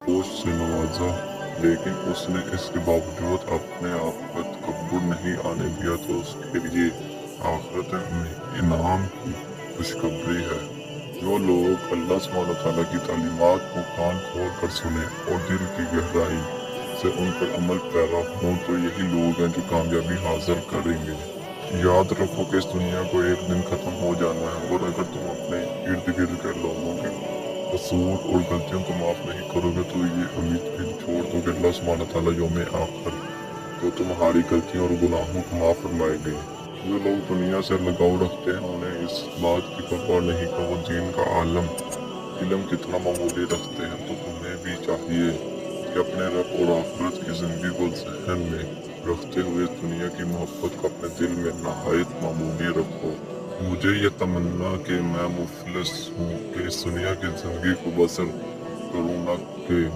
गोश्त से नवाजा, लेकिन उसने इसके बावजूद अपने आप पर तकब्बुर नहीं आने दिया, तो उसके लिए आखिरत में इनाम की खुशखबरी है। जो लोग अल्लाह सुब्हानहू व तआला की तालीमात को कान खोल कर सुने और दिल की गहराई से उन पर अमल पैरा हों, तो यही लोग हैं जो कामयाबी हासिल करेंगे। याद रखो कि इस दुनिया को एक दिन खत्म हो जाना है, और अगर तुम अपने इर्द गिर्द के लोगों के कसूर और गलतियों को माफ नहीं करोगे, तो ये उम्मीद भी छोड़ दो कि अल्लाह सुब्हानहू व तआला यौम आखिर तो तुम्हारी गलतियों और गुनाहों को माफ फरमाएंगे। जो लोग दुनिया से लगाव रखते हैं, उन्हें इस बात की परवाह नहीं कि वो दीन का आलम इल्म कितना मामूली रखते हैं। तो तुम्हें भी चाहिए कि अपने रब और आखिरत की जिंदगी को जहन में रखते हुए इस दुनिया की मोहब्बत को अपने दिल में नहायत मामूली रखो। मुझे ये तमन्ना कि मैं मुफलिस हूँ कि इस दुनिया की जिंदगी को बसर करूँ, ना कि